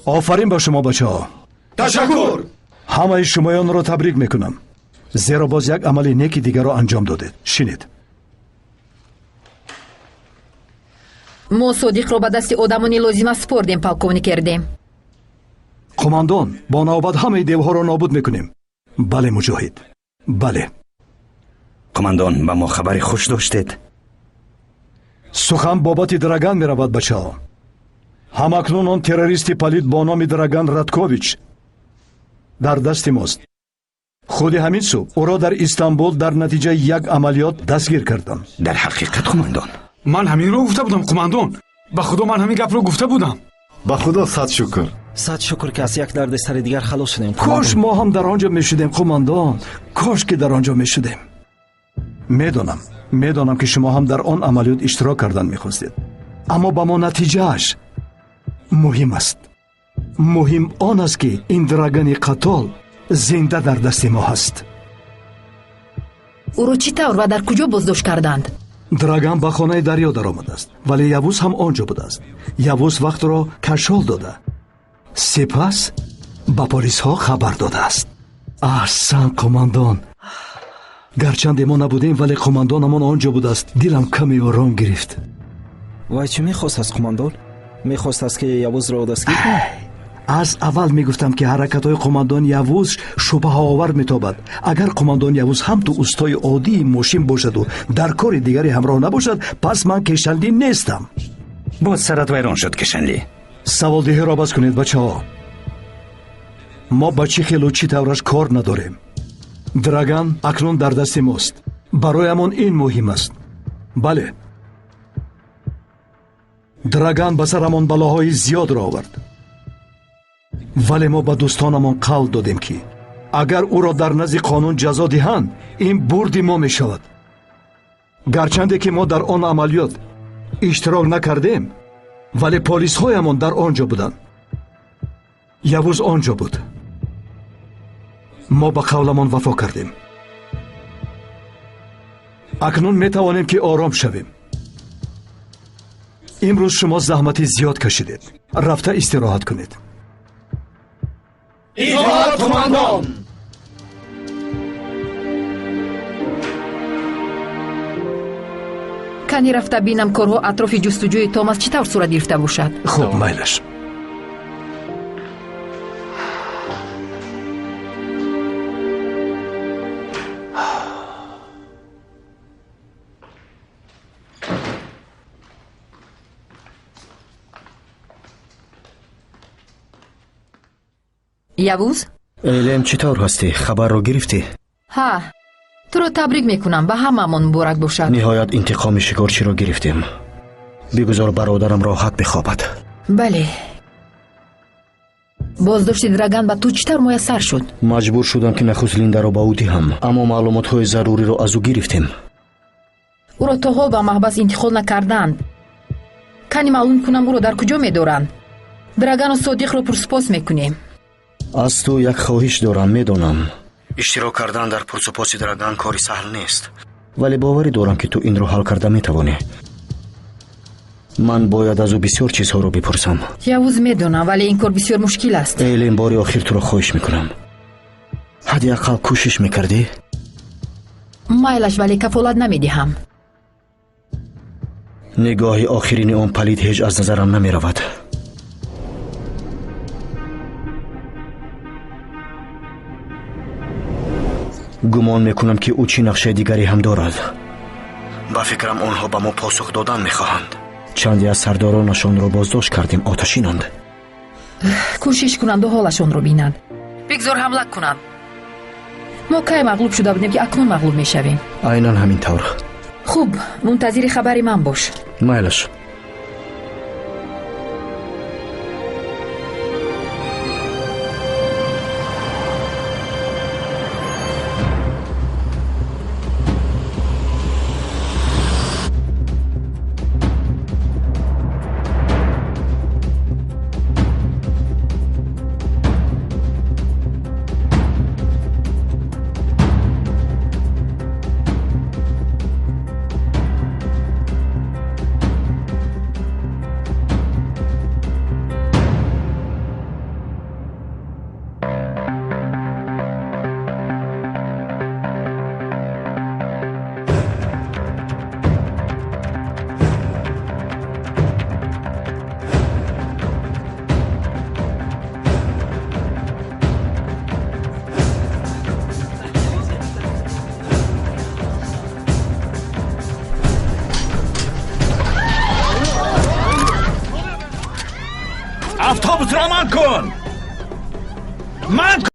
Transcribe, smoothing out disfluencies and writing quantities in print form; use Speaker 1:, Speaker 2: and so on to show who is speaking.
Speaker 1: офарин ба шумо бачаҳо.
Speaker 2: ташаккур.
Speaker 1: ҳамаи шумоёнро табрик мекунам, зеро боз як амали неки дигарро анҷом додед. шинед?
Speaker 3: мо содиқро ба дасти одамони лозима спордем, полковник Эрдем.
Speaker 1: қомандон, бо навбат ҳамаи девҳоро нобуд мекунем. бале муҷоҳид, бале.
Speaker 4: қомандон, ба мо хабари хуш доштед?
Speaker 1: сухан бобати Драган меравад бачаҳо. ҳамакнун он террористи палид бо номи Драган Радкович дар дасти мост. худи ҳамин субҳ ӯро дар Истанбул дар натиҷаи як амалиёт дастгир кардам.
Speaker 4: дар ҳақиқат қомандон?
Speaker 2: ман ҳаминро гуфта будам қомандон. ба худо ман ҳамин гапро гуфта будам.
Speaker 5: ба худо сад шукр.
Speaker 6: сад шукр ки аз як дардсари дигар халос шудем.
Speaker 1: кош мо ҳам дар он ҷо мешудем қомандон. кош ки дар он ҷо мешудем. медонам ки шумо ҳам дар он амалиёт иштирок кардан мехостед, аммо ба мо натиҷааш муҳим аст. муҳим он аст ки ин Драгани қатол зинда дар дасти мо ҳаст.
Speaker 3: ӯро чӣ тавр ва дар куҷо боздошт карданд?
Speaker 1: Драган ба хонаи дарё даромадааст, вале Явуз ҳам он ҷо будааст. Явуз вақтро кашол дода, сипас ба полисҳо хабар додааст. аҳсан қомандон. гарчанде мо набудем, вале қомандонамон он ҷо будааст. дилам каме ором гирифт.
Speaker 6: вай чӣ мехост аст қомандон? мехост аст ки Явузро дастгир кунад?
Speaker 1: аз аввал мегуфтам ки ҳаракатҳои қомандон Явуз шубҳаовар метобад. агар қомандон Явуз ҳам ту устои оддии мошин бошаду дар кори дигаре ҳамроҳ набошад, пас ман кешанлӣ нестам.
Speaker 4: боз сарат вайрон шуд кешанлӣ.
Speaker 1: саволдиҳиро бас кунед бачаҳо. мо ба чӣ хелу чӣ тавраш кор надорем. Драган акнун дар дасти мост. бароямон ин муҳим аст. бале, Драган ба сарамон балоҳои зиёдро овард, вале мо ба дӯстонамон қавл додем ки агар ӯро дар назди қонун ҷазо диҳанд, ин бурди мо мешавад. гарчанде ки мо дар он амалиёт иштирок накардем, вале полисҳоямон дар он ҷо буданд. Явуз он ҷо буд. мо ба қавламон вафо кардем. акнун метавонем ки ором шавем. имрӯз шумо заҳмати зиёд кашидед. рафта истироҳат кунед.
Speaker 2: итоат қомандон.
Speaker 3: кани рафта бинам корҳо атрофи ҷустуҷӯи Томас чӣ тавр сурат гирифта бошад.
Speaker 1: хуб, майлаш.
Speaker 3: Явуз?
Speaker 6: элем чӣ тавр ҳастӣ? хабарро гирифтӣ?
Speaker 3: ҳа, туро табрик мекунам. ба ҳамаамон муборак бошад.
Speaker 6: ниҳоят интиқоми шикорчиро гирифтем. бигузор бародарам роҳат бихобад.
Speaker 3: бале, боздошти Драган ба ту чӣ тавр муяссар шуд?
Speaker 6: маҷбур шудам ки нахуст Линдаро ба ӯ диҳам, аммо маълумотҳои заруриро аз ӯ гирифтем.
Speaker 3: ӯро то ҳол ба маҳбас интиқол накарданд. кани маълум кунам ӯро дар куҷо медоранд. Драгану Содиқро пурсупос мекунем.
Speaker 6: аз ту як хоҳиш дорам. медонам иштирок кардан дар пурсупоси Драган кори саҳл нест, вале боварӣ дорам ки ту инро ҳал карда метавонӣ. ман бояд аз ӯ бисёр чизҳоро бипурсам.
Speaker 3: Явуз медонам, вале ин кор бисёр мушкил аст.
Speaker 6: элем бори охир туро хоҳиш мекунам. ҳадди ақал кӯшиш мекардӣ?
Speaker 3: майлаш, вале кафолат намедиҳам.
Speaker 6: нигоҳи охирини он палид ҳеҷ аз назарам намеравад. гумон мекунам ки ӯ чӣ нақшаи дигаре ҳам дорад. ба фикрам онҳо ба мо посух додан мехоҳанд. чанде аз сардоронашонро боздошт кардем. оташинанд.
Speaker 3: кӯшиш кунанду ҳолашонро бинанд. бигзор ҳамла кунанд. мо кай мағлуб шуда будем ки акнун мағлуб мешавем.
Speaker 6: айнан ҳамин тавр.
Speaker 3: хуб, мунтазири хабари ман бош.
Speaker 6: майлаш.
Speaker 4: автобусро ман кун.